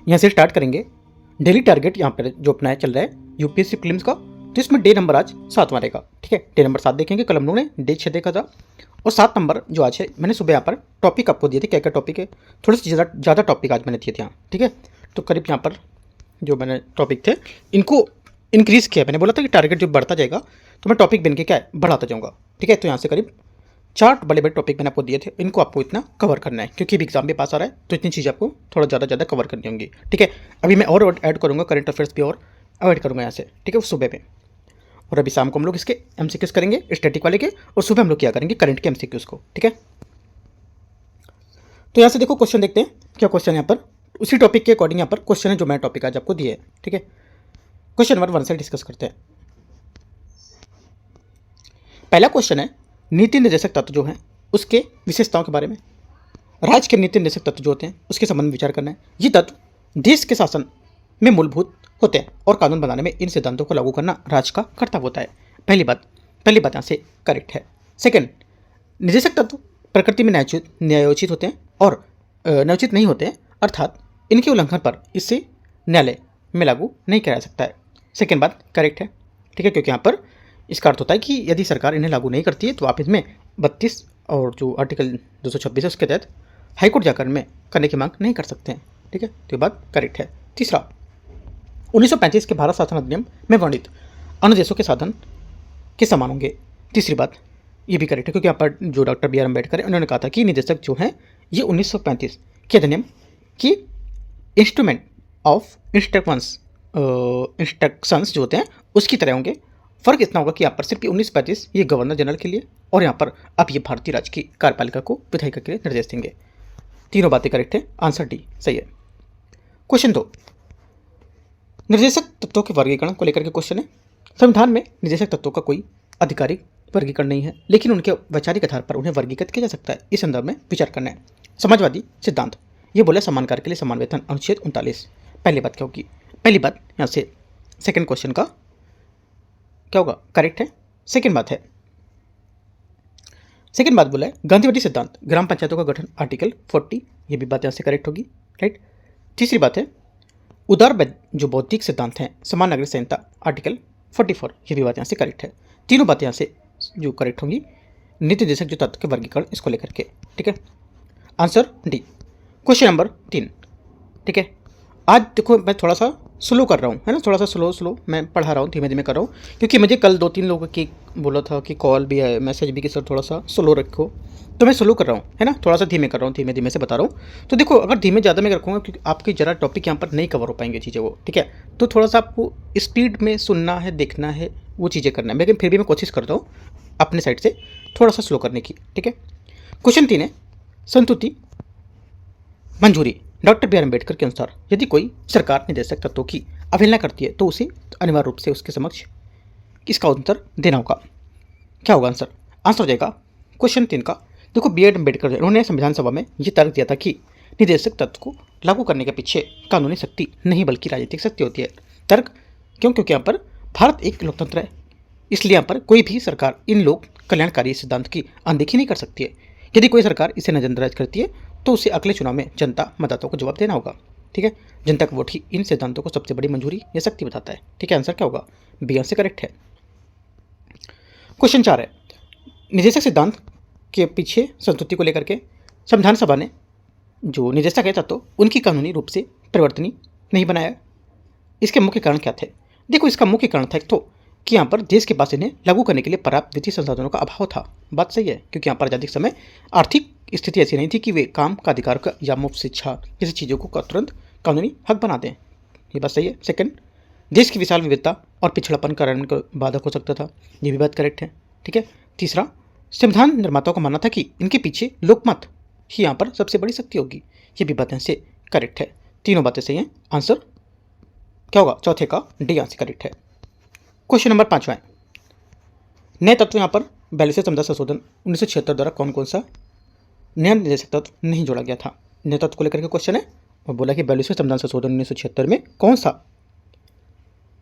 यहाँ से स्टार्ट करेंगे। डेली टारगेट यहाँ पर जो अपना चल रहा है यूपीएससी प्रीलिम्स का, तो इसमें डे नंबर आज 7वां रहेगा। ठीक है, डे नंबर 7 देखेंगे। कल हम लोगों ने डे 6 देखा था, और 7 नंबर जो आज है, मैंने सुबह यहाँ पर टॉपिक आपको दिए थे, क्या क्या टॉपिक है, थोड़े से ज़्यादा टॉपिक आज मैंने दिए थे यहाँ। ठीक है, तो करीब यहाँ पर जो मैंने टॉपिक थे इनको इंक्रीज़ किया। मैंने बोला था कि टारगेट जो बढ़ता जाएगा तो मैं टॉपिक बन के क्या है बढ़ाता जाऊँगा। ठीक है, तो यहाँ से करीब 4 बड़े बड़े टॉपिक मैंने आपको दिए थे, इनको आपको इतना कवर करना है, क्योंकि एग्जाम भी पास आ रहा है तो इतनी चीज़ें आपको थोड़ा ज़्यादा कवर करनी होंगी। ठीक है, अभी मैं और ऐड करूँगा, करंट अफेयर्स भी और ऐड करूँगा यहाँ से। ठीक है, सुबह में, और अभी शाम को हम लोग इसके एमसीक्यूज करेंगे स्टैटिक वाले के, और सुबह हम लोग क्या करेंगे करंट के एमसीक्यूज को। ठीक है, तो यहाँ से देखो क्वेश्चन देखते हैं क्या क्वेश्चन यहाँ पर, उसी टॉपिक के अकॉर्डिंग यहाँ पर क्वेश्चन है जो मैं टॉपिक आज आपको दिए है। ठीक है, क्वेश्चन नंबर 1 से डिस्कस करते हैं। पहला क्वेश्चन है, नीति निर्देशक तत्व जो है उसके विशेषताओं के बारे में। राज्य के नीति निर्देशक तत्व जो होते हैं उसके संबंध में विचार करना है। ये तत्व देश के शासन में मूलभूत होते हैं और कानून बनाने में इन सिद्धांतों को लागू करना राज्य का कर्तव्य होता है। पहली बात यहाँ से करेक्ट है। सेकंड, निर्देशक तत्व प्रकृति में न्यायोचित होते हैं और न्यायोचित नहीं होते हैं, अर्थात इनके उल्लंघन पर इससे न्यायालय में लागू नहीं किया जा सकता है। सेकंड बात करेक्ट है। ठीक है, क्योंकि यहाँ पर इसका अर्थ होता है कि यदि सरकार इन्हें लागू नहीं करती है तो आप इसमें 32 और जो आर्टिकल 226 है उसके तहत हाईकोर्ट जाकर में करने की मांग नहीं कर सकते हैं। ठीक है, तो ये बात करेक्ट है। तीसरा, 1935 के भारत शासन अधिनियम में वर्णित अनुदेशों के साधन के समान होंगे। तीसरी बात ये भी करेक्ट है, क्योंकि यहाँ पर जो डॉक्टर बी आर अम्बेडकर है उन्होंने कहा था कि निदेशक जो हैं ये 1935 के अधिनियम की इंस्ट्रूमेंट ऑफ इंस्ट्रक्शंस जो होते हैं उसकी तरह होंगे। फ़र्क इतना होगा कि यहाँ पर सिर्फ 1935 ये गवर्नर जनरल के लिए, और यहाँ पर अब ये भारतीय राज्य की कार्यपालिका को विधायिका के लिए निर्देश देंगे। तीनों बातें करेक्ट है, आंसर डी सही है। क्वेश्चन 2, निर्देशक तत्वों के वर्गीकरण को लेकर के क्वेश्चन है। संविधान में निर्देशक तत्वों का कोई आधिकारिक वर्गीकरण नहीं है, लेकिन उनके वैचारिक आधार पर उन्हें वर्गीकृत किया जा सकता है। इस संदर्भ में विचार करना है। समाजवादी सिद्धांत ये बोला समान कार्य के लिए समान वेतन, अनुच्छेद 39। पहली बात क्या होगी? पहली बात यहाँ से सेकंड क्वेश्चन का क्या होगा? करेक्ट है। सेकंड बात बोला है गांधीवादी सिद्धांत ग्राम पंचायतों का गठन, आर्टिकल 40, ये भी बात यहाँ से करेक्ट होगी। राइट। तीसरी बात है उदार जो बौद्धिक सिद्धांत हैं, समान नागरिक संहिता, आर्टिकल 44, ये भी बात यहाँ से करेक्ट है। तीनों बातें यहाँ से जो करेक्ट होंगी नीति निर्देशक जो तत्व के वर्गीकरण इसको लेकर के। ठीक है, आंसर डी। Question number 3। ठीक है, आज देखो मैं थोड़ा सा स्लो कर रहा हूँ, है ना, थोड़ा सा स्लो मैं पढ़ा रहा हूँ, धीमे धीमे कर रहा हूँ, क्योंकि मुझे कल 2-3 लोगों की बोला था कि कॉल भी है, मैसेज भी कि सर थोड़ा सा स्लो रखो, तो मैं स्लो कर रहा हूँ, है ना, थोड़ा सा धीमे कर रहा हूँ, धीमे धीमे से बता रहा हूँ। तो देखो अगर धीमे ज़्यादा मैं रखूँगा क्योंकि आपकी ज़रा टॉपिक यहाँ पर नहीं कवर हो पाएंगे चीज़ें वो। ठीक है, तो थोड़ा सा आपको स्पीड में सुनना है, देखना है, वो चीज़ें करना है, लेकिन फिर भी मैं कोशिश करता हूँ अपने साइड से थोड़ा सा स्लो करने की। ठीक है, क्वेश्चन 3 है संतुति मंजूरी। डॉक्टर बी आर अम्बेडकर के अनुसार यदि कोई सरकार निर्देशक तत्वों की अवहेलना करती है तो उसे अनिवार्य रूप से उसके समक्ष इसका उत्तर देना होगा। क्या होगा आंसर? आंसर हो जाएगा क्वेश्चन 3 का। देखो बी आर अम्बेडकर उन्होंने संविधान सभा में ये तर्क दिया था कि निर्देशक तत्व को लागू करने के पीछे कानूनी शक्ति नहीं बल्कि राजनीतिक शक्ति होती है। तर्क क्यों? क्योंकि यहाँ पर भारत एक लोकतंत्र है, इसलिए यहाँ पर कोई भी सरकार इन लोक कल्याणकारी सिद्धांत की अनदेखी नहीं कर सकती है। यदि कोई सरकार इसे नजरअंदाज करती है तो उसे अगले चुनाव में जनता मतदाताओं को जवाब देना होगा। ठीक है, जनता का वोट ही इन सिद्धांतों को सबसे बड़ी मंजूरी या शक्ति बताता है। ठीक है, आंसर क्या होगा? बी आंसर करेक्ट है। क्वेश्चन 4 है निर्देशक सिद्धांत के पीछे संतुति को लेकर के संविधान सभा ने जो निर्देशक है तत्व उनकी कानूनी रूप से परिवर्तनीय नहीं बनाया। इसके मुख्य कारण क्या थे? देखो इसका मुख्य कारण था एक तो कि यहाँ पर देश के पास इन्हें लागू करने के लिए पर्याप्त वित्तीय संसाधनों का अभाव था। बात सही है, क्योंकि यहाँ पर आजादी के समय आर्थिक स्थिति ऐसी नहीं थी कि वे काम का अधिकार का या मुफ्त शिक्षा जैसी चीज़ों को तुरंत कानूनी हक बना दें। ये बात सही है। सेकंड, देश की विशाल विविधता और पिछड़ापन कारण को बाधक हो सकता था, ये भी बात करेक्ट है। ठीक है, तीसरा, संविधान निर्माताओं का मानना था कि इनके पीछे लोकमत ही यहाँ पर सबसे बड़ी शक्ति होगी, ये भी बातें से करेक्ट है। तीनों बातें सही हैं, आंसर क्या होगा? चौथे का डी आंसर करेक्ट है। क्वेश्चन नंबर 5 है नए तत्व। यहाँ पर 42वें संविधान संशोधन 1976 द्वारा कौन कौन सा नया निर्देशक तत्व नहीं जोड़ा गया था? नए तत्व को लेकर के क्वेश्चन है और बोला कि 42वें संविधान संशोधन 1976 में कौन सा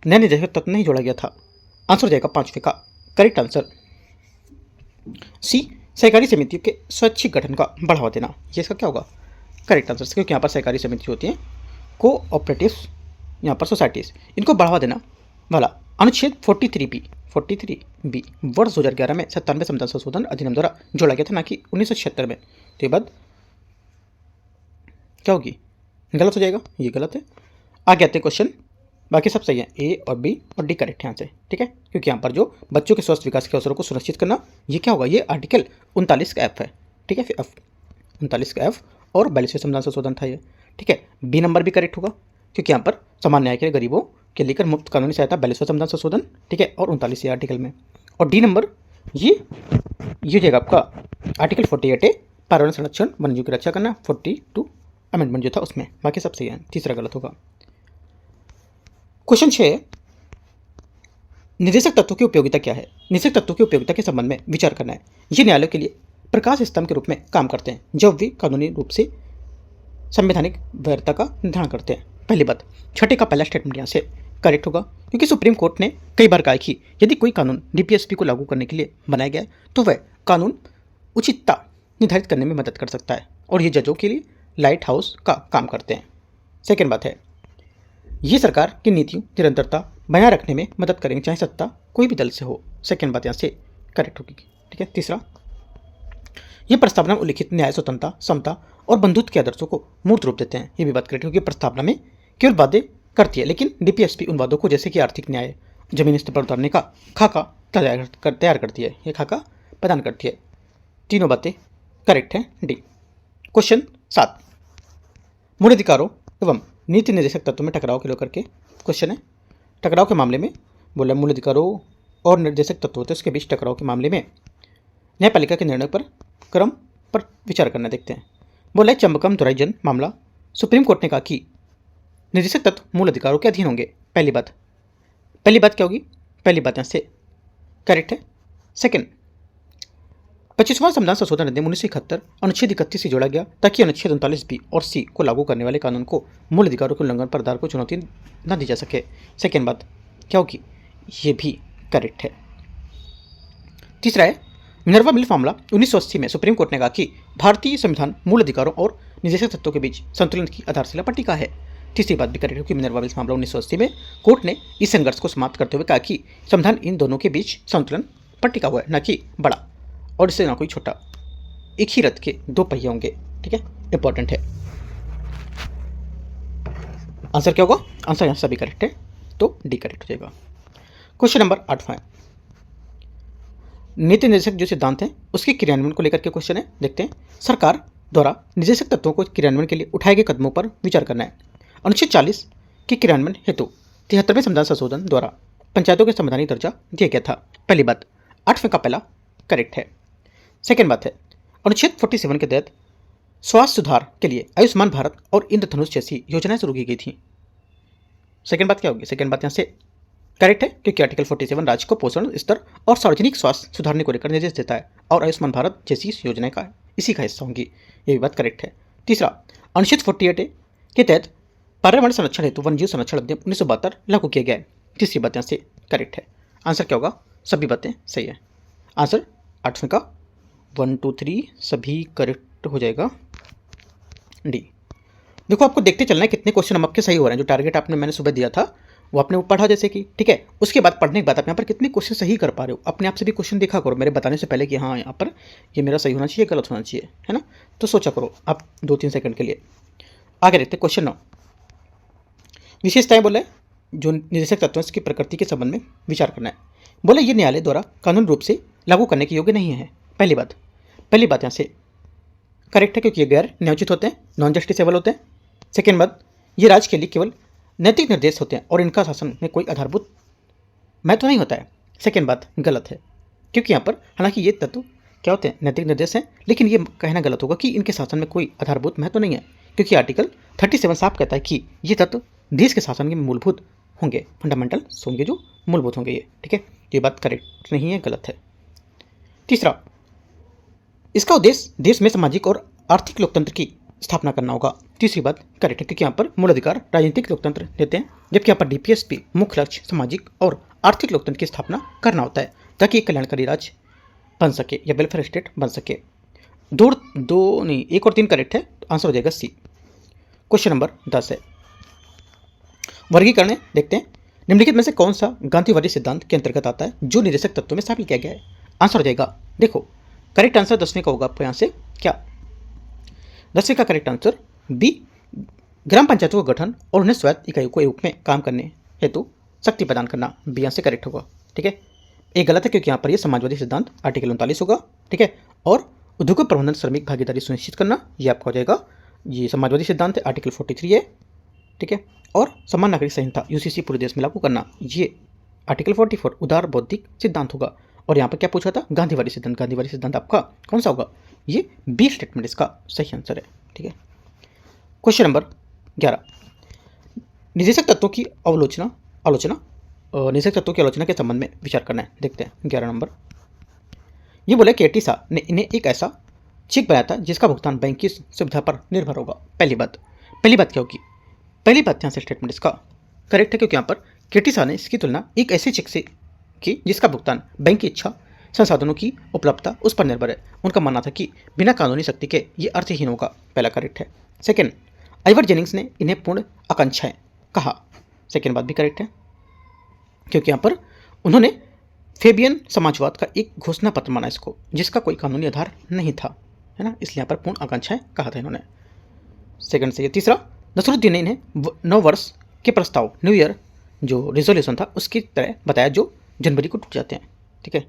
नया निर्देशक तत्व नहीं जोड़ा गया था? आंसर हो जाएगा 5वें का करेक्ट आंसर सी, सहकारी समितियों के स्वैच्छिक गठन का बढ़ावा देना। ये इसका क्या होगा? करेक्ट आंसर, क्योंकि यहाँ पर सहकारी समिति होती हैं कोऑपरेटिव्स, यहाँ पर सोसाइटीज़, इनको बढ़ावा देना वाला अनुच्छेद 43B वर्ष 2011 में 97वें संविधान संशोधन अधिनियम द्वारा जोड़ा गया था, ना कि 1976 में। तो ये बात क्या होगी, गलत हो जाएगा, ये गलत है। आगे आते हैं क्वेश्चन, बाकी सब सही है, ए और बी और डी करेक्ट है यहाँ से, ठीक है, क्योंकि यहाँ पर जो बच्चों के स्वस्थ विकास के अवसरों को सुनिश्चित करना, ये क्या होगा, ये आर्टिकल 39 का एफ है, ठीक है, फिर एफ 39 का एफ और 42वें संविधान संशोधन था ये, ठीक है। बी नंबर भी करेक्ट होगा, क्योंकि यहाँ पर समान न्याय के लिए गरीबों के लेकर मुफ्त कानूनी सहायता 42वें संविधान संशोधन, ठीक है, और 39 आर्टिकल में। और डी नंबर ये हो जाएगा आपका आर्टिकल 48 है, पर्यावरण संरक्षण वन्यजीव की रक्षा करना, 42 अमेंडमेंट जो था उसमें। बाकी सब सही है, तीसरा गलत होगा। क्वेश्चन 6, निर्देशक तत्वों की उपयोगिता क्या है। निर्देशक तत्वों की उपयोगिता के संबंध में विचार करना है। ये न्यायालयों के लिए प्रकाश स्तंभ के रूप में काम करते हैं जब वे कानूनी रूप से संवैधानिक वैधता का निर्धारण करते हैं। पहली बात, छठे का पहला स्टेटमेंट यहाँ से करेक्ट होगा, क्योंकि सुप्रीम कोर्ट ने कई बार कहा कि यदि कोई कानून डीपीएसपी को लागू करने के लिए बनाया गया है तो वह कानून उचितता निर्धारित करने में मदद कर सकता है, और ये जजों के लिए लाइट हाउस का काम करते हैं। सेकेंड बात है, ये सरकार की नीतियों निरंतरता बनाए रखने में मदद करेंगे, चाहे सत्ता कोई भी दल से हो। सेकेंड बात यहाँ से करेक्ट होगी, ठीक है। तीसरा, ये प्रस्तावना में उल्लिखित न्याय, स्वतंत्रता, समता और बंधुत्व के आदर्शों को मूर्त रूप देते हैं। ये भी बात करेक्ट होगी, प्रस्तावना में केवल वादे करती है, लेकिन डीपीएसपी उन वादों को, जैसे कि आर्थिक न्याय, जमीनी स्तर पर उतारने का खाका तैयार करती है, ये खाका प्रदान करती है। तीनों बातें करेक्ट हैं, डी। क्वेश्चन 7, मूल अधिकारों एवं नीति निर्देशक तत्वों में टकराव के लेकर के क्वेश्चन है। टकराव के मामले में बोला, मूल अधिकारों और निर्देशक तत्व होते हैं, उसके बीच टकराव के मामले में न्यायपालिका के निर्णय पर क्रम पर विचार करना। देखते हैं। बोला, चंबकम दुराइजन मामला, सुप्रीम कोर्ट ने कहा कि निर्देशक तत्व मूल अधिकारों के अधीन होंगे। पहली बात क्या होगी, पहली बात यहाँ से करेक्ट है। सेकेंड, 25वां संविधान संशोधन अधिनियम 1971 अनुच्छेद 31 से जोड़ा गया ताकि अनुच्छेद 39B और C को लागू करने वाले कानून को मूल अधिकारों के उल्लंघन पर आधार को चुनौती न दी जा सके। सेकेंड बात क्या होगी, ये भी करेक्ट है। तीसरा है, मिनर्वा मिल्स मामला 1980 में सुप्रीम कोर्ट ने कहा कि भारतीय संविधान मूल अधिकारों और निर्देशक तत्वों के बीच संतुलन की आधारशिला पर टिका है। तीसरी बात भी करेक्ट है, कि मिनर्वा मिल्स मामला 1980 में कोर्ट ने इस संघर्ष को समाप्त करते हुए कहा कि संविधान इन दोनों के बीच संतुलन पर टिका हुआ है, न कि बड़ा और इससे ना कोई छोटा, एक ही रथ के दो पहिए होंगे, ठीक है, इंपॉर्टेंट है। आंसर क्या होगा, आंसर यहाँ सभी करेक्ट है, तो डी करेक्ट हो जाएगा। क्वेश्चन नंबर 8 नीति निर्देशक जो सिद्धांत है उसके क्रियान्वयन को लेकर के क्वेश्चन है। देखते हैं। सरकार द्वारा निर्देशक तत्वों को क्रियान्वयन के लिए उठाए गए कदमों पर विचार करना है। अनुच्छेद 40 के क्रियान्वयन हेतु 73वें संविधान संशोधन द्वारा पंचायतों के संवैधानिक दर्जा दिया गया था। पहली बात, 8वें का पहला करेक्ट है। सेकेंड बात है, अनुच्छेद 47 के तहत स्वास्थ्य सुधार के लिए आयुष्मान भारत और इंद्रधनुष जैसी योजनाएं शुरू की गई थी। सेकेंड बात क्या होगी, सेकेंड बात यहाँ से करेक्ट है, क्योंकि आर्टिकल 47 राज्य को पोषण स्तर और सार्वजनिक स्वास्थ्य सुधारने को लेकर निर्देश देता है, और आयुष्मान भारत जैसी इस योजना का इसी का हिस्सा होंगी। ये भी बात करेक्ट है। तीसरा, अनुच्छेद 48 के तहत पर्यावरण संरक्षण हेतु वन्यजीव संरक्षण अधिनियम 1972 लागू किया गया है। तीसरी बात यहाँ से करेक्ट है। आंसर क्या होगा, सभी बातें सही है। आंसर 8वें का 1 2 3 सभी करेक्ट हो जाएगा, डी। देखो, आपको देखते चलना है कितने क्वेश्चन हम आपके सही हो रहे हैं। जो टारगेट मैंने सुबह दिया था वो आपने वो पढ़ा, जैसे कि, ठीक है, उसके बाद पढ़ने के बाद आप यहाँ पर कितने क्वेश्चन सही कर पा रहे हो। अपने आप से भी क्वेश्चन देखा करो मेरे बताने से पहले कि हाँ यहाँ पर ये मेरा सही होना चाहिए, गलत होना चाहिए, है ना। तो सोचा करो आप 2-3 सेकंड के लिए। आगे देखते क्वेश्चन 9, विशेषताएं बोले जो निर्देशक तत्वों की प्रकृति के संबंध में विचार करना है। बोले ये न्यायालय द्वारा कानून रूप से लागू करने के योग्य नहीं है। पहली बात यहाँ से करेक्ट है, क्योंकि ये गैर न्यायोचित होते हैं, नॉन जस्टिसेबल होते हैं। सेकेंड बात, ये राज्य के लिए केवल नैतिक निर्देश होते हैं और इनका शासन में कोई आधारभूत महत्व नहीं होता है। सेकेंड बात गलत है, क्योंकि यहाँ पर हालांकि ये तत्व क्या होते हैं, नैतिक निर्देश हैं, लेकिन ये कहना गलत होगा कि इनके शासन में कोई आधारभूत महत्व नहीं है, क्योंकि आर्टिकल 37 साफ कहता है कि ये तत्व देश के शासन के मूलभूत होंगे, फंडामेंटल होंगे, जो मूलभूत होंगे ये, ठीक है। ये बात करेक्ट नहीं है, गलत है। तीसरा, इसका उद्देश्य देश में सामाजिक और आर्थिक लोकतंत्र की स्थापना करना होगा। तीसरी बात करेक्ट है, क्योंकि यहाँ पर मूल अधिकार राजनीतिक लोकतंत्र देते हैं, जबकि यहाँ पर डीपीएसपी मुख्य लक्ष्य सामाजिक और आर्थिक लोकतंत्र की स्थापना करना होता है, ताकि एक कल्याणकारी राज्य बन सके या वेलफेयर स्टेट बन सके। 1 और 3 करेक्ट है, तो आंसर हो जाएगा सी। क्वेश्चन नंबर 10 है, वर्गीकरण है, देखते हैं निम्नलिखित में से कौन सा गांधीवादी सिद्धांत के अंतर्गत आता है जो निर्देशक तत्वों में शामिल किया गया है। आंसर हो जाएगा, देखो करेक्ट आंसर 10वीं का होगा आपको यहाँ से क्या, 10वीं का करेक्ट आंसर बी, ग्राम पंचायतों का गठन और उन्हें स्वायत्त इकाइयों के रूप में काम करने हेतु शक्ति प्रदान करना, बी यहाँ से करेक्ट होगा। ठीक है, एक गलत है क्योंकि यहाँ पर ये समाजवादी सिद्धांत आर्टिकल 39 होगा। ठीक है, और उद्योग प्रबंधन श्रमिक भागीदारी सुनिश्चित करना, ये आपका हो जाएगा, ये समाजवादी सिद्धांत है, आर्टिकल 43 है। ठीक है, और समान नागरिक संहिता यूसीसी पूरे देश में लागू करना, ये आर्टिकल 44 उदार बौद्धिक सिद्धांत होगा। और यहाँ पर क्या पूछा था, गांधीवादी सिद्धांत, गांधीवादी सिद्धांत आपका कौन सा होगा, ये बी स्टेटमेंट इसका सही आंसर है। ठीक है, क्वेश्चन नंबर 11, निदेशक तत्वों की निदेशक तत्वों की आलोचना के संबंध में विचार करना है। देखते हैं 11 नंबर, ये बोले कि एटीसा ने इन्हें एक ऐसा चेक बनाया था जिसका भुगतान बैंक की सुविधा पर निर्भर होगा। पहली बात क्या होगी, पहली बात यहाँ से स्टेटमेंट इसका करेक्ट है क्योंकि यहाँ पर केटीसा ने इसकी तुलना एक ऐसे चेक से की जिसका भुगतान बैंक की इच्छा, संसाधनों की उपलब्धता उस पर निर्भर है। उनका मानना था कि बिना कानूनी शक्ति के ये अर्थहीन होगा, पहला करेक्ट है। सेकेंड, आइवर जेनिंग्स ने इन्हें पूर्ण आकांक्षाएं कहा, सेकेंड बात भी करेक्ट है क्योंकि यहाँ पर उन्होंने फेबियन समाजवाद का एक घोषणा पत्र माना इसको, जिसका कोई कानूनी आधार नहीं था, है ना, इसलिए यहाँ पर पूर्ण आकांक्षाएं कहा था इन्होंने, सेकंड से। तीसरा, नसरुद्दीन ने इन्हें नव वर्ष के प्रस्ताव, न्यू ईयर जो रिजोल्यूशन था उसकी तरह बताया जो जनवरी को टूट जाते हैं। ठीक है,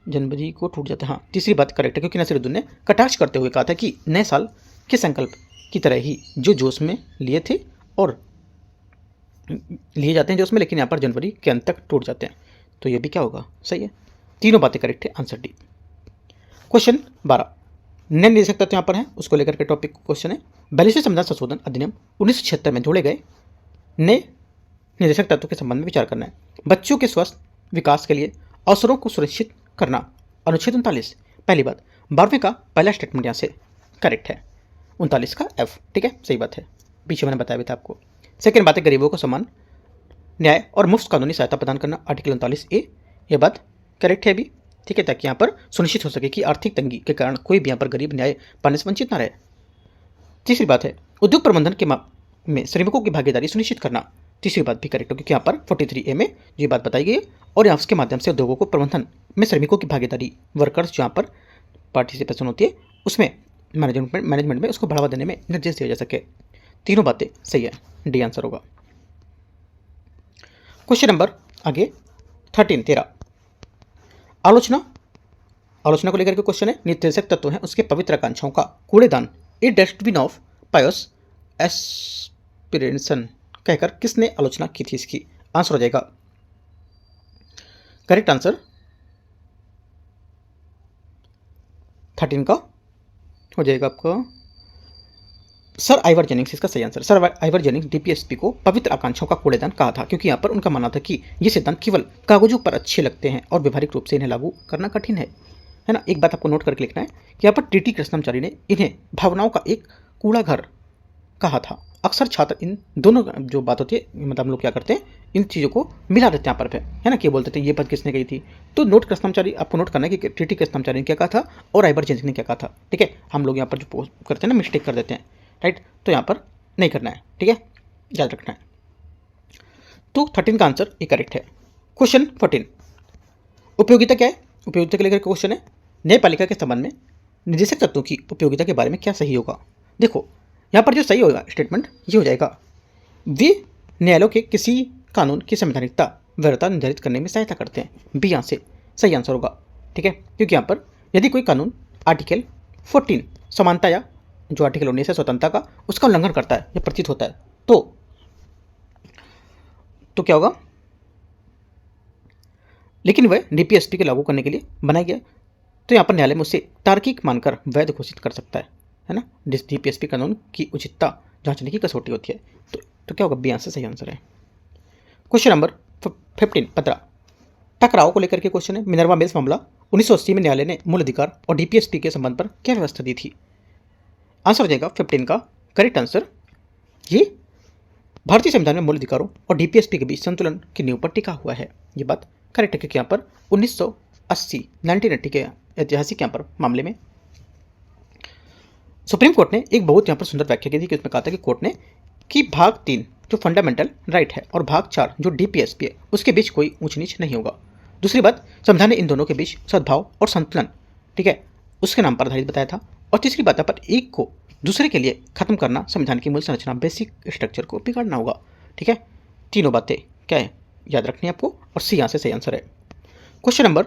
जनवरी को टूट जाते हैं, हाँ, तीसरी बात करेक्ट है क्योंकि नसरुद्दीन ने कटाक्ष करते हुए कहा था कि नए साल के संकल्प की तरह ही जो जोश में लिए थे और लिए जाते हैं जोश में, लेकिन यहाँ पर जनवरी के अंत तक टूट जाते हैं, तो ये भी क्या होगा, सही है, तीनों बातें करेक्ट है, आंसर डी। क्वेश्चन 12, नए निदेशक तत्व यहाँ पर है, उसको लेकर के टॉपिक क्वेश्चन है, 42वें संविधान संशोधन अधिनियम 1976 में जोड़े गए नए निदेशक तत्व के संबंध में विचार करना है। बच्चों के स्वस्थ विकास के लिए अवसरों को सुनिश्चित करना, अनुच्छेद 39। पहली बात, 12वें का पहला स्टेटमेंट यहाँ से करेक्ट है, 39 का एफ। ठीक है, सही बात है, पीछे मैंने बताया भी था आपको। सेकेंड बात है, गरीबों को समान न्याय और मुफ्त कानूनी सहायता प्रदान करना, आर्टिकल 39A, ये बात करेक्ट है भी। ठीक है, ताकि यहाँ पर सुनिश्चित हो सके कि आर्थिक तंगी के कारण कोई भी यहाँ पर गरीब न्याय पाने से वंचित न रहे। तीसरी बात है, उद्योग प्रबंधन के में श्रमिकों की भागीदारी सुनिश्चित करना, तीसरी बात भी करेक्ट हो क्योंकि यहाँ पर 43A में ये बात बताई गई है और यहाँ उसके माध्यम से उद्योगों को प्रबंधन में श्रमिकों की भागीदारी, वर्कर्स जो यहाँ पर पार्टिसिपेशन होती है उसमें मैनेजमेंट में उसको बढ़ावा देने में निर्देश दिया जा सके। तीनों बातें सही है, डी आंसर होगा। क्वेश्चन नंबर आगे 13, आलोचना को लेकर के क्वेश्चन है, निर्देशक तत्व हैं उसके पवित्र आकांक्षाओं का कूड़ेदान, ए डस्टबिन ऑफ पायस एस्पिरेशन कहकर किसने आलोचना की थी इसकी, आंसर हो जाएगा, करेक्ट आंसर 13 का हो जाएगा आपका सर आइवर जेनिंग्स, इसका सही answer. Sir Ivor Jennings DPSP को पवित्र आकांक्षाओं का कूड़ेदान कहा था क्योंकि यहाँ पर उनका मानना था कि ये सिद्धांत केवल कागजों पर अच्छे लगते हैं और व्यवहारिक रूप से इन्हें लागू करना कठिन है ना। एक बात आपको नोट करके लिखना है कि यहाँ पर टीटी कृष्णमाचारी ने इन्हें भावनाओं का एक कूड़ा घर कहा था। अक्सर छात्र इन दोनों जो बात होती है, मतलब हम लोग क्या करते हैं, इन चीज़ों को मिला देते हैं यहाँ पर, है ना, कि बोलते थे ये बात किसने कही थी। तो नोट कृष्णमाचारी आपको नोट करना है कि टीटी कृष्णमाचारी ने क्या कहा था और आइवर जेनिंग्स ने क्या कहा था। ठीक है, हम लोग यहाँ पर जो करते हैं ना, मिस्टेक कर देते हैं, राइट, तो यहाँ पर नहीं करना है। ठीक है, याद रखना है। तो 13 का आंसर ये करेक्ट है। क्वेश्चन 14, उपयोगिता क्या है, उपयोगिता के लेकर क्वेश्चन है, न्यायपालिका के संबंध में निदेशक तत्वों की उपयोगिता के बारे में क्या सही होगा। देखो यहाँ पर जो सही होगा स्टेटमेंट ये हो जाएगा, वे न्यायालयों के किसी कानून की संवैधानिकता वैधता निर्धारित करने में सहायता करते हैं, बी यहाँ से सही आंसर होगा। ठीक है, क्योंकि यहाँ पर यदि कोई कानून आर्टिकल 14 समानता या जो आर्टिकल 19 है स्वतंत्रता का, उसका उल्लंघन करता है या प्रतीत होता है तो क्या होगा, लेकिन वह डीपीएसपी के लागू करने के लिए बनाया गया, तो यहाँ पर न्यायालय में उसे तार्किक मानकर वैध घोषित कर सकता है ना। डीपीएसपी कानून की उचितता जांचने की कसौटी होती है, तो क्या होगा, बी आंसर सही आंसर है। क्वेश्चन नंबर 15 टकराव को लेकर के क्वेश्चन है, मिनर्वा मिल्स मामला 1980 में न्यायालय ने मूल अधिकार और डीपीएसपी के संबंध पर क्या व्यवस्था दी थी, आंसर हो जाएगा 15 का करेक्ट आंसर। ये भारतीय संविधान में मूल अधिकारों और डीपीएसपी के बीच संतुलन की नींव पर टिका हुआ है, ये बात करेक्ट है क्योंकि यहाँ पर 1980 के ऐतिहासिक यहाँ पर मामले में सुप्रीम कोर्ट ने एक बहुत यहाँ पर सुंदर व्याख्या की थी कि उसमें कहा था कि कोर्ट ने कि भाग 3 जो फंडामेंटल राइट है, और भाग 4 जो डीपीएसपी है, उसके बीच कोई ऊंच नीच नहीं होगा। दूसरी बात, संविधान ने इन दोनों के बीच सद्भाव और संतुलन, ठीक है, उसके नाम पर आधारित बताया था। और तीसरी बात पर एक को दूसरे के लिए खत्म करना संविधान की मूल संरचना, बेसिक स्ट्रक्चर को बिगाड़ना होगा, ठीक है। तीनों बातें क्या है, याद रखनी है आपको, और सी यहाँ से सही आंसर है। क्वेश्चन नंबर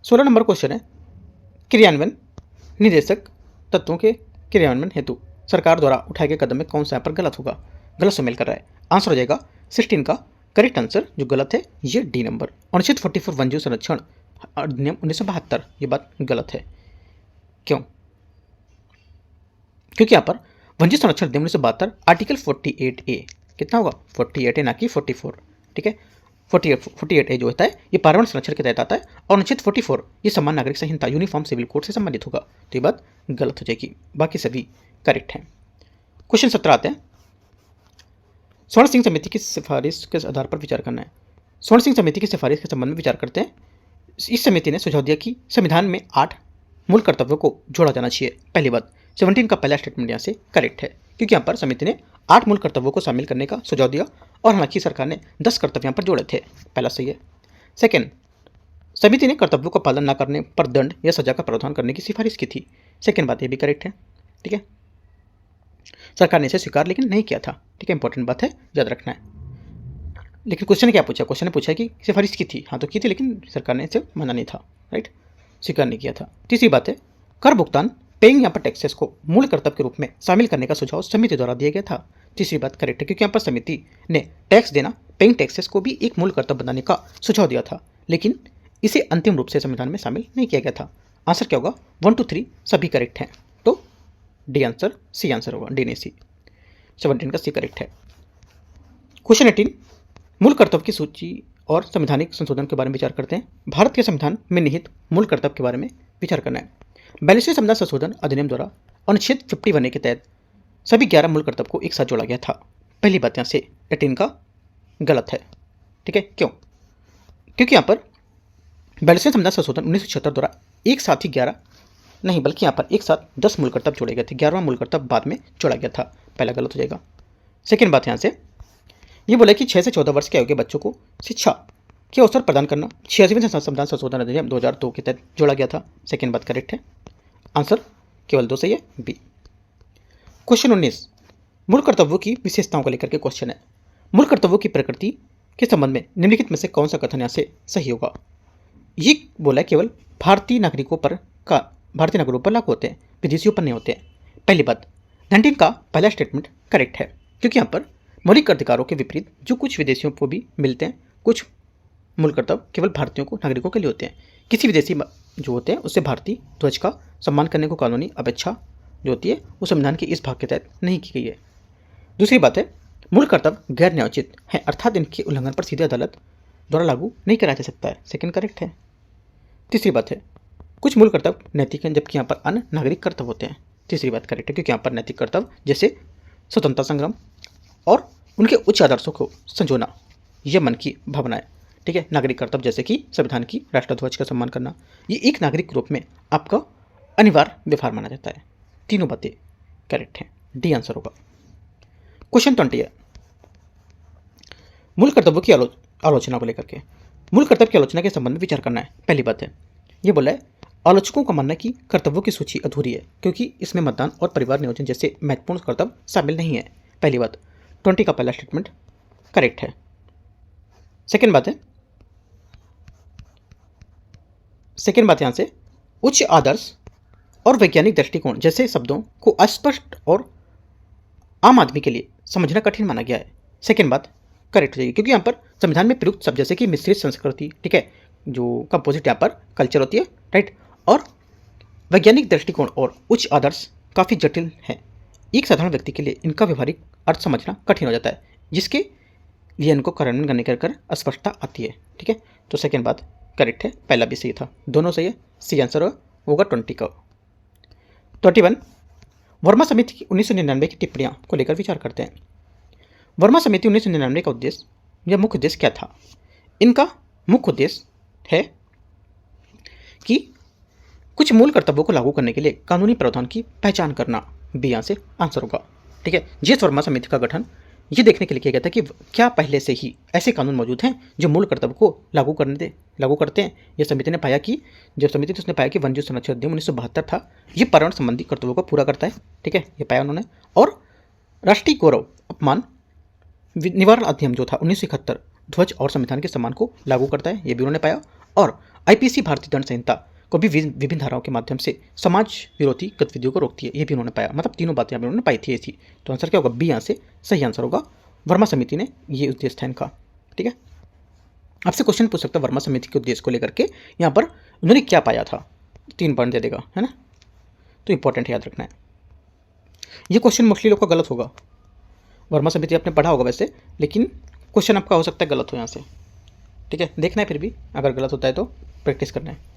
16 नंबर क्वेश्चन है, क्रियान्वयन निर्देशक तत्वों के क्रियान्वयन हेतु सरकार द्वारा उठाए गए कदम में कौन सा यहाँ पर गलत होगा, गलत शामिल कर रहा है। आंसर हो जाएगा 16 का करेक्ट आंसर जो गलत है ये डी नंबर। अनुच्छेद 44 वन्यजीव संरक्षण अधिनियम 1972, ये बात गलत है। क्यों? क्योंकि यहाँ पर वन्यजीव संरक्षण अधिनियम 1972 आर्टिकल 48A कितना होगा, 48A ना कि 44, ठीक है। 48A जो होता है ये पर्यावरण संरक्षण के तहत आता है, और अनुच्छेद 44 ये समान नागरिक संहिता यूनिफॉर्म सिविल कोड से संबंधित होगा, तो ये बात गलत हो जाएगी, बाकी सभी करेक्ट हैं। क्वेश्चन 17 आते हैं, स्वर्ण सिंह समिति की सिफारिश के आधार पर विचार करना है। स्वर्ण सिंह समिति की सिफारिश के संबंध में विचार करते हैं। इस समिति ने सुझाव दिया कि संविधान में 8 मूल कर्तव्यों को जोड़ा जाना चाहिए। पहली बात, 17 का पहला स्टेटमेंट यहाँ से करेक्ट है, क्योंकि यहाँ पर समिति ने 8 मूल कर्तव्यों को शामिल करने का सुझाव दिया, और हालांकि सरकार ने 10 कर्तव्य यहाँ पर जोड़े थे, पहला सही है। सेकेंड, समिति ने कर्तव्यों का पालन न करने पर दंड या सजा का प्रावधान करने की सिफारिश की थी। सेकेंड बात ये भी करेक्ट है, ठीक है। सरकार ने इसे स्वीकार लेकिन नहीं किया था, ठीक है, इंपॉर्टेंट बात है, याद रखना है। लेकिन क्वेश्चन क्या पूछा, क्वेश्चन ने पूछा कि सिफारिश की थी, हाँ तो की थी, लेकिन सरकार ने इसे माना नहीं था, राइट, स्वीकार नहीं किया था। तीसरी बात है, कर भुगतान पेइंग यहाँ पर टैक्सेस को मूल कर्तव्य के रूप में शामिल करने का सुझाव समिति द्वारा दिया गया था। तीसरी बात करेक्ट है, क्योंकि यहाँ पर समिति ने टैक्स देना, पेइंग टैक्सेस को भी एक मूल कर्तव्य बनाने का सुझाव दिया था, लेकिन इसे अंतिम रूप से संविधान में शामिल नहीं किया गया था। आंसर क्या होगा, 1 2 3 सभी करेक्ट हैं, तो डी आंसर, सी आंसर होगा, डी नहीं सी। 17 का सी करेक्ट है। क्वेश्चन 18, मूल कर्तव्य की सूची और संवैधानिक संशोधन के बारे में विचार करते हैं। भारत के संविधान में निहित मूल कर्तव्य के बारे में विचार करना है। 42वें संविधान संशोधन अधिनियम द्वारा अनुच्छेद 51 के तहत सभी 11 मूल कर्तव्य को एक साथ जोड़ा गया था। पहली बात यहाँ से 18 का गलत है, ठीक है। क्यों? क्योंकि यहाँ पर 42वें संविधान संशोधन 1976 द्वारा एक साथ ही 11 नहीं, बल्कि यहाँ पर एक साथ 10 मूल कर्तव्य जोड़े गए थे, 11वां मूल कर्तव्य बाद में जोड़ा गया था, पहला गलत हो जाएगा। सेकेंड बात यहाँ से ये बोला कि 6 से 14 वर्ष के आयु के बच्चों को शिक्षा के अवसर प्रदान करना 86वें संविधान संशोधन अधिनियम 2002 के तहत जोड़ा गया था। सेकेंड बात करेक्ट है, आंसर केवल 2 सही है, बी। क्वेश्चन 19, मूल कर्तव्यों की विशेषताओं को लेकर के क्वेश्चन है। मूल कर्तव्यों की प्रकृति के संबंध में निम्नलिखित में से कौन सा कथन यहाँ से सही होगा। ये बोला केवल भारतीय नागरिकों पर लागू होते हैं, विदेशियों पर नहीं होते हैं। पहली बात, 19 का पहला स्टेटमेंट करेक्ट है, क्योंकि यहाँ पर मौलिक अधिकारों के विपरीत जो कुछ विदेशियों को भी मिलते हैं, कुछ मूल कर्तव्य केवल भारतीयों को, नागरिकों के लिए होते हैं। किसी विदेशी जो होते हैं उससे भारतीय ध्वज का सम्मान करने को कानूनी अपेक्षा जो होती है वो संविधान के इस भाग के तहत नहीं की गई है। दूसरी बात है, मूल कर्तव्य गैर न्यायोचित है, अर्थात इनके उल्लंघन पर सीधे अदालत द्वारा लागू नहीं कराया जा सकता है। सेकंड करेक्ट है। तीसरी बात है, कुछ मूल कर्तव्य नैतिक हैं जबकि यहाँ पर अन्य नागरिक कर्तव्य होते हैं। तीसरी बात करेक्ट है, क्योंकि यहाँ पर नैतिक कर्तव्य जैसे स्वतंत्रता संग्राम और उनके उच्च आदर्शों को संजोना, यह मन की भावना है, ठीक है। नागरिक कर्तव्य जैसे कि संविधान की राष्ट्रध्वज का सम्मान करना, ये एक नागरिक के रूप में आपका अनिवार्य व्यवहार माना जाता है। तीनों बातें करेक्ट हैं, डी आंसर होगा। क्वेश्चन 20 है, मूल कर्तव्यों की आलोचना को लेकर के। मूल कर्तव्य की आलोचना के संबंध में विचार करना है। पहली बात है, ये बोला है आलोचकों का मानना है कि कर्तव्यों की सूची अधूरी है, क्योंकि इसमें मतदान और परिवार नियोजन जैसे महत्वपूर्ण कर्तव्य शामिल नहीं है। पहली बात, 20 का पहला स्टेटमेंट करेक्ट है। सेकेंड बात यहां से उच्च आदर्श और वैज्ञानिक दृष्टिकोण जैसे शब्दों को अस्पष्ट और आम आदमी के लिए समझना कठिन माना गया है। सेकेंड बात करेक्ट हो जाएगी, क्योंकि यहाँ पर संविधान में प्रयुक्त शब्द जैसे कि मिश्रित संस्कृति, ठीक है, जो कंपोजिट यहाँ पर कल्चर होती है, राइट, और वैज्ञानिक दृष्टिकोण और उच्च आदर्श काफ़ी जटिल है। एक साधारण व्यक्ति के लिए इनका व्यवहारिक अर्थ समझना कठिन हो जाता है, जिसके लिए इनको कार्यान्वयन करने कर अस्पष्टता आती है, ठीक है। तो सेकेंड बात करेक्ट है, पहला भी सही था, दोनों सही है, सी आंसर होगा 20 का। 21, वर्मा समिति की 1999 की टिप्पणियां को लेकर विचार करते हैं। वर्मा समिति 1999 का उद्देश्य या मुख्य उद्देश्य क्या था। इनका मुख्य उद्देश्य है कि कुछ मूल कर्तव्यों को लागू करने के लिए कानूनी प्रावधान की पहचान करना, बी यहाँ से आंसर होगा। ठीक है। जीएस वर्मा समिति का गठन ये देखने के लिए किया गया था कि क्या पहले से ही ऐसे कानून मौजूद हैं जो मूल कर्तव्य को लागू करते हैं। यह समिति ने पाया कि जब समिति थी उसने पाया कि वन्यजीव संरक्षण अधिनियम 1972 था, ये पर्यावरण संबंधी कर्तव्यों को पूरा करता है, ठीक है, ये पाया उन्होंने। और राष्ट्रीय गौरव अपमान निवारण अधिनियम जो था 1971 ध्वज और संविधान के सम्मान को लागू करता है, ये भी उन्होंने पाया। और आईपीसी भारतीय दंड संहिता को भी विभिन्न धाराओं के माध्यम से समाज विरोधी गतिविधियों को रोकती है, ये भी उन्होंने पाया। मतलब तीनों बातें उन्होंने पाई थी ऐसी। तो आंसर क्या होगा? बी यहाँ से सही आंसर होगा। वर्मा समिति ने ये उद्देश्य था इनका, ठीक है। आपसे क्वेश्चन पूछ सकता है वर्मा समिति के उद्देश्य को लेकर के, यहाँ पर उन्होंने क्या पाया था, 3 पॉइंट दे देगा, है ना। तो इंपॉर्टेंट याद रखना है। ये क्वेश्चन मोस्टली लोग का गलत होगा। वर्मा समिति आपने पढ़ा होगा वैसे, लेकिन क्वेश्चन आपका हो सकता है गलत हो यहाँ से, ठीक है। देखना है फिर भी, अगर गलत होता है तो प्रैक्टिस करना है।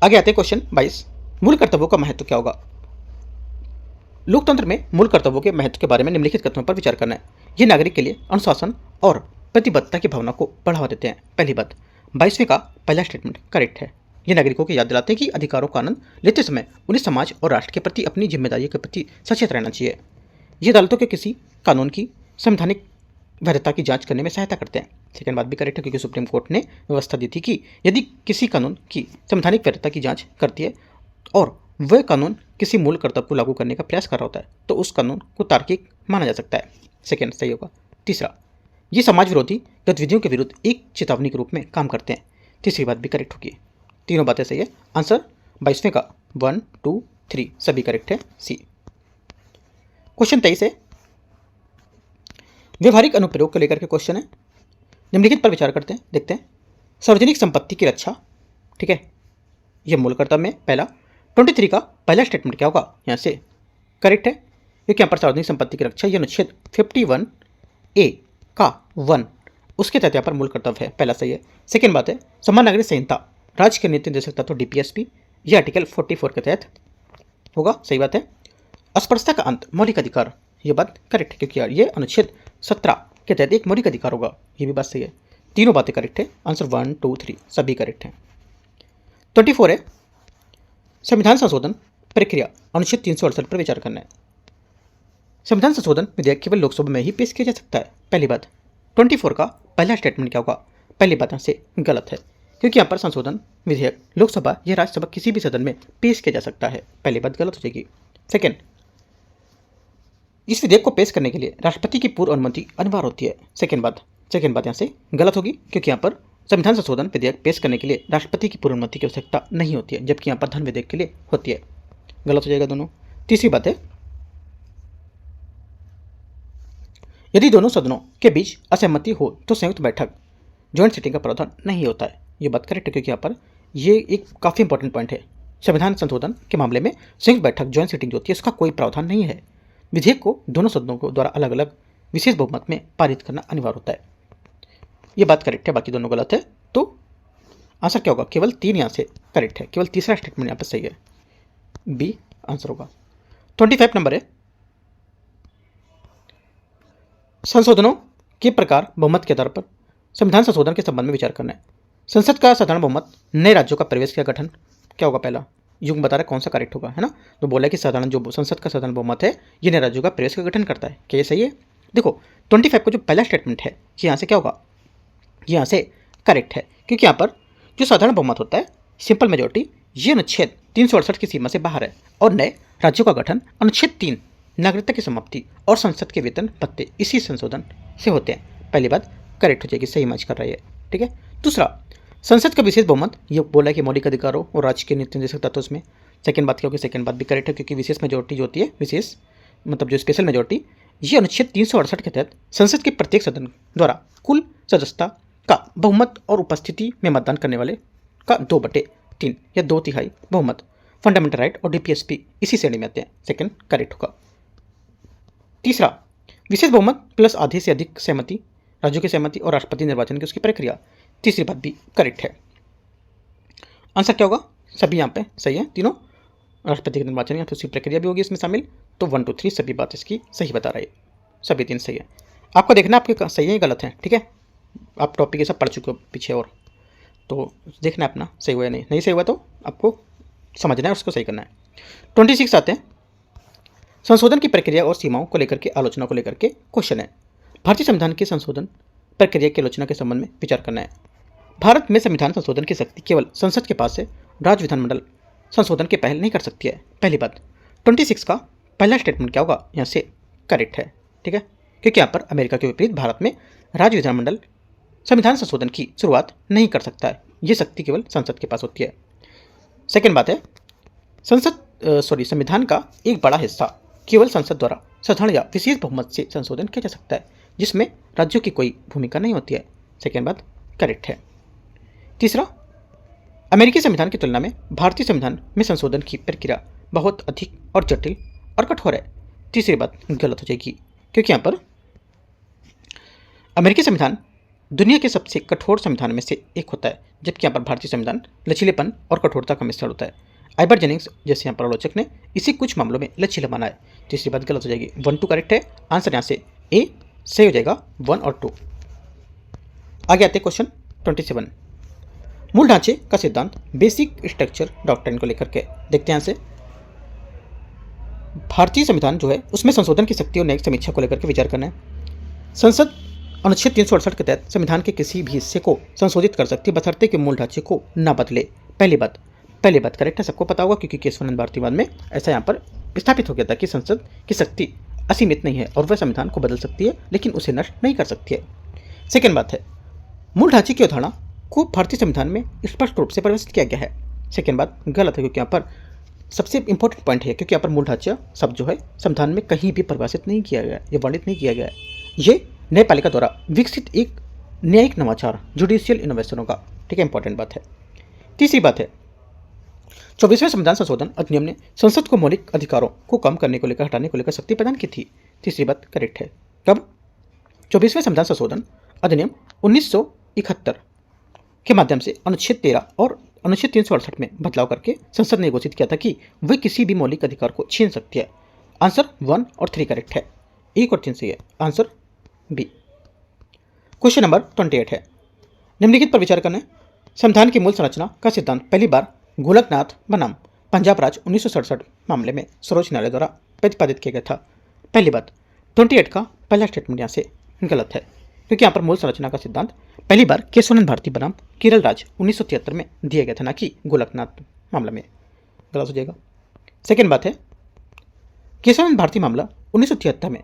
आगे आते हैं क्वेश्चन 22। मूल कर्तव्यों का महत्व क्या होगा? लोकतंत्र में मूल कर्तव्यों के महत्व के बारे में निम्नलिखित कथनों पर विचार करना है। ये नागरिक के लिए अनुशासन और प्रतिबद्धता की भावना को बढ़ावा देते हैं। पहली बात, 22वें का पहला स्टेटमेंट करेक्ट है। ये नागरिकों को याद दिलाते हैं कि अधिकारों का आनंद लेते समय उन्हें समाज और राष्ट्र के प्रति अपनी जिम्मेदारियों के प्रति सचेत रहना चाहिए। ये अदालतों के किसी कानून की संवैधानिक वैधता की जांच करने में सहायता करते हैं। सेकंड बात भी करेक्ट है, क्योंकि सुप्रीम कोर्ट ने व्यवस्था दी थी कि यदि किसी कानून की संवैधानिक वैधता की जांच करती है और वह कानून किसी मूल कर्तव्य को लागू करने का प्रयास कर रहा होता है तो उस कानून को तार्किक माना जा सकता है। सेकंड सही होगा। तीसरा, ये समाज विरोधी गतिविधियों के विरुद्ध एक चेतावनी के रूप में काम करते हैं। तीसरी बात भी करेक्ट होगी। तीनों बातें सही है। आंसर 22वें का 1, 2, 3 सभी करेक्ट है, सी। क्वेश्चन 23 है, व्यवहारिक अनुप्रयोग को लेकर के क्वेश्चन है। निम्नलिखित पर विचार करते हैं, देखते हैं। सार्वजनिक संपत्ति की रक्षा, ठीक है, यह मूल कर्तव्य में पहला। 23 का पहला स्टेटमेंट क्या होगा? यहाँ से करेक्ट है, क्योंकि यहाँ पर सार्वजनिक संपत्ति की रक्षा यह अनुच्छेद 51A का 1 उसके तहत यहाँ पर मूल कर्तव्य है, पहला सही है। सेकेंड बात है, समान नागरिक संहिता राज्य के नीति निर्देशक तत्व DPSP यह आर्टिकल 44 के तहत होगा, सही बात है। अस्पृश्यता का अंत मौलिक अधिकार, ये बात करेक्ट है, क्योंकि यार ये अनुच्छेद 17 के तहत एक मौलिक अधिकार होगा, ये भी बात सही है। तीनों बातें करेक्ट है। आंसर 1, 2, 3 सभी करेक्ट हैं। 24 है, संविधान संशोधन प्रक्रिया अनुच्छेद 368 पर विचार करना है। संविधान संशोधन विधेयक केवल लोकसभा में ही पेश किया जा सकता है, पहली बात। 24 का पहला स्टेटमेंट क्या होगा? पहली बात यहाँ से गलत है, क्योंकि यहाँ पर संशोधन विधेयक लोकसभा या राज्यसभा किसी भी सदन में पेश किया जा सकता है, पहली बात गलत हो जाएगी। सेकेंड, इस विधेयक को पेश करने के लिए राष्ट्रपति की पूर्व अनुमति अनिवार्य होती है, सेकेंड बात यहाँ से गलत होगी, क्योंकि यहाँ पर संविधान संशोधन विधेयक पेश करने के लिए राष्ट्रपति की पूर्व अनुमति की आवश्यकता नहीं होती है, जबकि यहाँ पर धन विधेयक के लिए होती है, गलत हो जाएगा दोनों। तीसरी बात है, यदि दोनों सदनों के बीच असहमति हो तो संयुक्त बैठक ज्वाइंट सिटिंग का प्रावधान नहीं होता है, ये बात करेक्ट है, क्योंकि यहाँ पर ये एक काफ़ी इंपॉर्टेंट पॉइंट है। संविधान संशोधन के मामले में संयुक्त बैठक ज्वाइंट सिटिंग जो होती है उसका कोई प्रावधान नहीं है। विधेयक को दोनों सदनों को द्वारा अलग अलग विशेष बहुमत में पारित करना अनिवार्य होता है, ये बात करेक्ट है, बाकी दोनों गलत है। तो आंसर क्या होगा? केवल 3 यहाँ से करेक्ट है, केवल तीसरा स्टेटमेंट यहाँ पर सही है, बी आंसर होगा। 25 नंबर है, संशोधनों के प्रकार बहुमत के आधार पर संविधान संशोधन के संबंध में विचार करना है। संसद का साधारण बहुमत नए राज्यों का प्रवेश का गठन क्या होगा? पहला युग बता रहा है कौन सा करेक्ट होगा, है ना। तो बोला कि साधारण जो संसद का साधारण बहुमत है ये नए राज्यों का प्रवेश का गठन करता है, क्या ये सही है? देखो 25 का जो पहला स्टेटमेंट है ये यहाँ से क्या होगा? ये यहाँ से करेक्ट है, क्योंकि यहाँ पर जो साधारण बहुमत होता है सिंपल मेजोरिटी ये अनुच्छेद 368 की सीमा से बाहर है, और नए राज्यों का गठन अनुच्छेद 3 नागरिकता की समाप्ति और संसद के वेतन भत्ते इसी संशोधन से होते हैं, पहली बात करेक्ट हो जाएगी, सही मैच कर रही है, ठीक है। दूसरा, संसद का विशेष बहुमत ये बोला है कि मौलिक अधिकारों और राज्य के नीति निर्देशक तत्व उसमें, सेकंड बात क्या होगी? सेकंड बात भी करेक्ट है, क्योंकि विशेष मेजोरिटी जो होती है, विशेष मतलब जो स्पेशल मेजोरिटी ये अनुच्छेद 368 के तहत संसद के प्रत्येक सदन द्वारा कुल सदस्यता का बहुमत और उपस्थिति में मतदान करने वाले का 2/3 या 2/3 बहुमत फंडामेंटल राइट और DPSP इसी श्रेणी में आते हैं, सेकंड करेक्ट होगा। तीसरा, विशेष बहुमत प्लस आधे से अधिक सहमति, राज्यों की सहमति और राष्ट्रपति निर्वाचन की उसकी प्रक्रिया, तीसरी बात भी करेक्ट है। आंसर क्या होगा? सभी यहाँ पे सही है, तीनों राष्ट्रपति के निर्वाचन या तो उसकी प्रक्रिया भी होगी इसमें शामिल, तो 1, 2, 3 सभी बात इसकी सही बता रही है, सभी 3 सही है। आपको देखना आपके सही है गलत है, ठीक है। आप टॉपिक ये सब पढ़ चुके हो पीछे, और तो देखना अपना सही हुआ या नहीं सही हुआ तो आपको समझना है, उसको सही करना है। 26 आते हैं, संशोधन की प्रक्रिया और सीमाओं को लेकर के आलोचना को लेकर के क्वेश्चन है। भारतीय संविधान के संशोधन प्रक्रिया की आलोचना के संबंध में विचार करना है। भारत में संविधान संशोधन की शक्ति केवल संसद के पास है। राज्य विधानमंडल संशोधन की पहल नहीं कर सकती है। पहली बात, 26 का पहला स्टेटमेंट क्या होगा, यहाँ से करेक्ट है, ठीक है, क्योंकि यहाँ पर अमेरिका के विपरीत भारत में राज्य विधानमंडल संविधान संशोधन की शुरुआत नहीं कर सकता है। ये शक्ति केवल संसद के पास होती है। सेकेंड बात है, संविधान का एक बड़ा हिस्सा केवल संसद द्वारा साधारण या विशेष बहुमत से संशोधन किया जा सकता है, जिसमें राज्यों की कोई भूमिका नहीं होती है। सेकेंड बात करेक्ट है। तीसरा, अमेरिकी संविधान की तुलना में भारतीय संविधान में संशोधन की प्रक्रिया बहुत अधिक और जटिल और कठोर है। तीसरी बात गलत हो जाएगी, क्योंकि यहाँ पर अमेरिकी संविधान दुनिया के सबसे कठोर संविधान में से एक होता है, जबकि यहाँ पर भारतीय संविधान लचीलेपन और कठोरता का मिश्रण होता है। आइबर जेनिंग्स जैसे यहाँ पर आलोचक ने इसे कुछ मामलों में लचीला माना है। तीसरी बात गलत हो जाएगी। 1 2 करेक्ट है। आंसर यहाँ से ए सही हो जाएगा, 1 और 2। आगे आते क्वेश्चन 27। मूल ढांचे का सिद्धांत, बेसिक स्ट्रक्चर डॉक्ट्रिन को लेकर के देखते हैं। यहाँ से भारतीय संविधान जो है उसमें संशोधन की शक्ति और न्यायिक समीक्षा को लेकर के विचार करना है। संसद अनुच्छेद 368 के तहत संविधान के किसी भी हिस्से को संशोधित कर सकती है, बशर्ते कि मूल ढांचे को न बदले। पहली बात करेक्ट है, सबको पता होगा, क्योंकि केशवानंद भारतीवाद में ऐसा यहाँ पर स्थापित हो गया था कि संसद की शक्ति असीमित नहीं है और वह संविधान को बदल सकती है, लेकिन उसे नष्ट नहीं कर सकती है। सेकेंड बात है, मूल ढांचे की अवधारणा को भारतीय संविधान में स्पष्ट रूप से परिभाषित किया गया है। सेकेंड बात गलत है, क्योंकि यहाँ पर सबसे इंपॉर्टेंट पॉइंट है, क्योंकि यहाँ पर मूल ढांचा शब्द जो है संविधान में कहीं भी परिभाषित नहीं किया गया या वर्णित नहीं किया गया है। ये न्यायपालिका द्वारा विकसित एक न्यायिक नवाचार, जुडिशियल इनोवेशन होगा, ठीक है, इंपॉर्टेंट बात है। तीसरी बात है, 24वें संविधान संशोधन अधिनियम ने संसद को मौलिक अधिकारों को कम करने को लेकर, हटाने को लेकर शक्ति प्रदान की थी। तीसरी बात करेक्ट है। कब? 24वें संविधान संशोधन अधिनियम 1971 के माध्यम से अनुच्छेद 13 और अनुच्छेद 368 में बदलाव करके संसद ने घोषित किया था कि वह किसी भी मौलिक अधिकार को छीन सकती है। आंसर 1 और 3 करेक्ट है, 1 और 3 सही है, आंसर बी। क्वेश्चन नंबर 28 है, निम्नलिखित पर विचार करना है। संविधान की मूल संरचना का सिद्धांत पहली बार गोलकनाथ बनाम पंजाब राज्य 1967 मामले में सर्वोच्च न्यायालय द्वारा प्रतिपादित किया गया था। पहली बात, 28 का पहला स्टेटमेंट यहाँ से गलत है, क्योंकि यहाँ पर मूल संरचना का सिद्धांत पहली बार केशवानंद भारती बनाम केरल राज्य 1973 में दिया गया था, ना कि गोलकनाथ मामला में। गलत हो जाएगा। सेकेंड बात है, केशवानंद भारती मामला 1973 में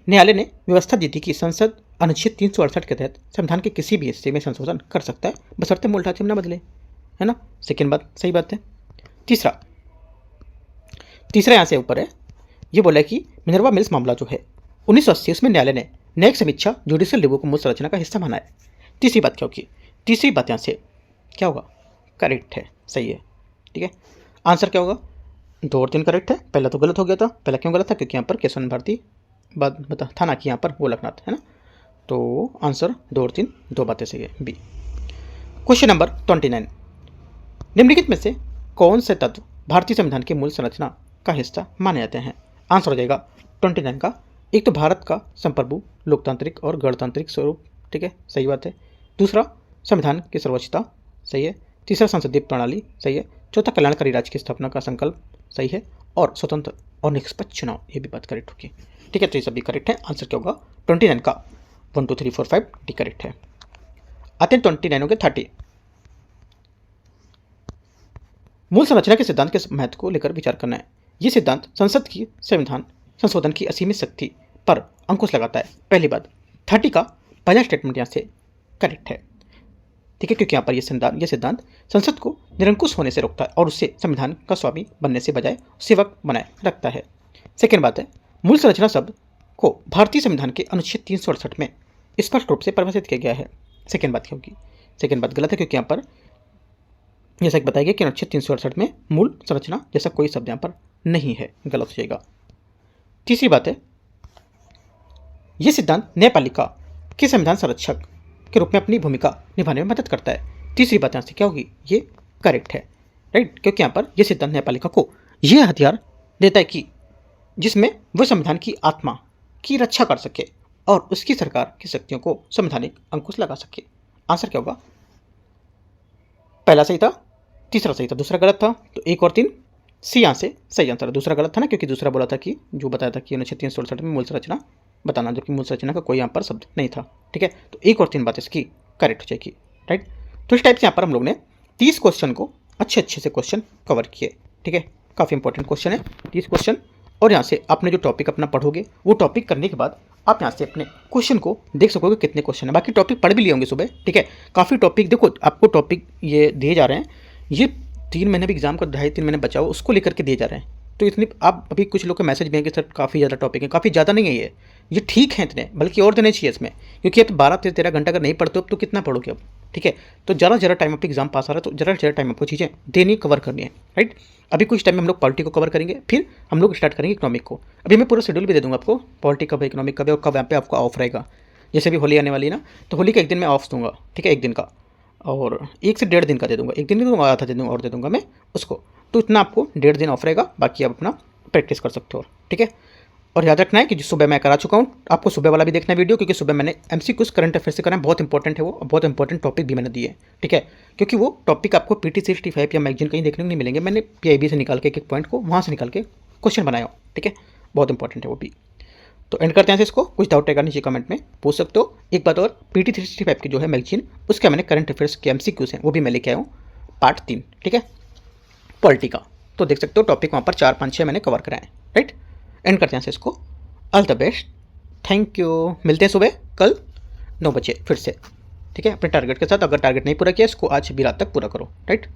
न्यायालय ने व्यवस्था दी थी कि संसद अनुच्छेद 368 के तहत संविधान के किसी भी हिस्से में संशोधन कर सकता है, बशर्ते मूल ढांचे में न बदले, है ना। सेकेंड बात सही बात है। तीसरा यहाँ से ऊपर है, ये बोला कि मिनर्वा मिल्स मामला जो है 1980, उसमें न्यायालय ने न्यायिक समीक्षा जुडिशियल रिव्यू को मूल संरचना का हिस्सा माना है। तीसरी बात क्या होगी? तीसरी बात यहाँ से क्या होगा? करेक्ट है, सही है, ठीक है। आंसर क्या होगा? 2 और 3 करेक्ट है। पहला तो गलत हो गया था। पहला क्यों गलत था? क्योंकि यहाँ पर केशवानंद भारती बात बता था ना कि यहाँ पर गोलकनाथ, है ना। तो आंसर 2 और 3 दो बातें सही है, बी। क्वेश्चन नंबर 29, निम्नलिखित में से कौन से तत्व भारतीय संविधान के मूल संरचना का हिस्सा माने जाते हैं? आंसर हो जाएगा 29 का, एक तो भारत का संप्रभु, लोकतांत्रिक और गणतांत्रिक स्वरूप, ठीक है, सही बात है। दूसरा, संविधान की सर्वोच्चता, सही है। तीसरा, संसदीय प्रणाली, सही है। चौथा, कल्याणकारी राज्य की स्थापना का संकल्प, सही है। और स्वतंत्र और निष्पक्ष चुनाव, ये भी बात करेक्ट होगी, ठीक है। तो ये सभी करेक्ट है। आंसर क्या होगा? 29 का 1 2 3 4 5 डी करेक्ट है। आते हैं 29 हो गए 30। मूल संरचना के सिद्धांत के महत्व को लेकर विचार करना है। ये सिद्धांत संसद की संविधान संशोधन की असीमित शक्ति पर अंकुश लगाता है। पहली बात, 30 का पहला स्टेटमेंट यहाँ से करेक्ट है, ठीक है, क्योंकि यहाँ पर यह सिद्धांत संसद को निरंकुश होने से रोकता है और उससे संविधान का स्वामी बनने से बजाय सेवक बनाए रखता है। सेकेंड बात है, मूल संरचना शब्द को भारतीय संविधान के अनुच्छेद 368 में स्पष्ट रूप से परिभाषित किया गया है। सेकेंड बात क्या होगी? सेकेंड बात गलत है, क्योंकि यहाँ पर जैसा कि बताया गया कि अनुच्छेद 368 में मूल संरचना जैसा कोई शब्द यहाँ पर नहीं है, गलत हो जाएगा। तीसरी बात है, यह सिद्धांत न्यायपालिका के संविधान संरक्षक के रूप में अपनी भूमिका निभाने में मदद करता है। तीसरी बात यहाँ से क्या होगी? ये करेक्ट है, राइट, क्योंकि यहाँ पर यह सिद्धांत न्यायपालिका को यह हथियार देता है कि जिसमें वह संविधान की आत्मा की रक्षा कर सके और उसकी सरकार की शक्तियों को संवैधानिक अंकुश लगा सके। आंसर क्या होगा? पहला सही था, तीसरा सही था, दूसरा गलत था। तो 1 और 3 सी यहाँ से सही आंसर है। दूसरा गलत था ना, क्योंकि दूसरा बोला था कि जो बताया था कि 1967 में मूल संरचना बताना, जो कि मूल संरचना का कोई यहाँ पर शब्द नहीं था। ठीक है, तो एक और 3 बात इसकी करेक्ट हो जाएगी। राइट, तो इस टाइप से यहाँ पर हम लोग ने 30 क्वेश्चन को अच्छे से क्वेश्चन कवर किए। ठीक है, काफ़ी इंपॉर्टेंट क्वेश्चन है 30 क्वेश्चन। और यहाँ से आपने जो टॉपिक अपना पढ़ोगे, वो टॉपिक करने के बाद आप यहाँ से अपने क्वेश्चन को देख सकोगे कितने क्वेश्चन है। बाकी टॉपिक पढ़ भी लिए होंगे सुबह। ठीक है, काफ़ी टॉपिक देखो, आपको टॉपिक ये दिए जा रहे हैं, ये 3 महीने भी एग्जाम का 2.5-3 महीने बचा हो उसको लेकर के दिए जा रहे हैं। तो इतनी आप अभी कुछ लोग के मैसेज भी हैं कि सर काफ़ी ज़्यादा टॉपिक है, काफ़ी ज़्यादा नहीं है ये ठीक है इतने, बल्कि और देने चाहिए इसमें, क्योंकि अब 12-13 घंटा अगर नहीं पढ़ते हो तो कितना पढ़ोगे अब। ठीक है, तो ज़्यादा टाइम आपका एग्जाम पास आ रहा है, तो ज़्यादा टाइम आपको चीज़ें देनी कवर करनी है। राइट, अभी कुछ टाइम में हम लोग पॉलिटी को कवर करेंगे, फिर हम लोग स्टार्ट करेंगे इकोनॉमिक को। अभी मैं पूरा शेड्यूल भी दे दूंगा आपको, पॉलिटी कब है, इकोनॉमिक कब है, और कब यहाँ पे आपका ऑफ रहेगा। जैसे भी होली आने वाली है ना, तो होली का एक दिन मैं ऑफ दूंगा। ठीक है, एक दिन का, और 1 से 1.5 दिन का दे दूंगा। एक दिन नहीं दूंगा, आधा दे दूंगा और दे दूंगा मैं उसको। तो इतना आपको 1.5 दिन ऑफ रहेगा, बाकी आप अपना प्रैक्टिस कर सकते हो। ठीक है, और याद रखना है कि सुबह मैं करा चुका हूँ, आपको सुबह वाला भी देखना है वीडियो, क्योंकि सुबह मैंने एमसीक्यूज करंट अफेयर से कराना, बहुत इंपॉर्टेंट है वो, बहुत इंपॉर्टेंट टॉपिक भी मैंने दिए। ठीक है, क्योंकि वो टॉपिक आपको PT 65 या मैगजीन कहीं देखने को नहीं मिलेंगे, मैंने PIB से निकाल के एक पॉइंट को वहाँ से निकाल के क्वेश्चन बनाया हो। ठीक है, बहुत इंपॉर्टेंट है वो भी। तो एंड करते हैं इसको, कुछ डाउट रहेगा नीचे कमेंट में पूछ सकते हो। एक बात और, PT 365 की जो है मैगजीन, उसका मैंने करंट अफेयर्स के MCQs हैं वो भी मैं लेके आया हूँ, पार्ट 3। ठीक है, पॉलिटी का, तो देख सकते हो टॉपिक वहाँ पर 4-5-6 मैंने कवर कराए। राइट, एंड करते हैं इसको। All the best, thank you. मिलते हैं सुबह कल 9 बजे फिर से। ठीक है, अपने टारगेट के साथ। अगर टारगेट नहीं पूरा किया इसको आज भी रात तक पूरा करो। राइट।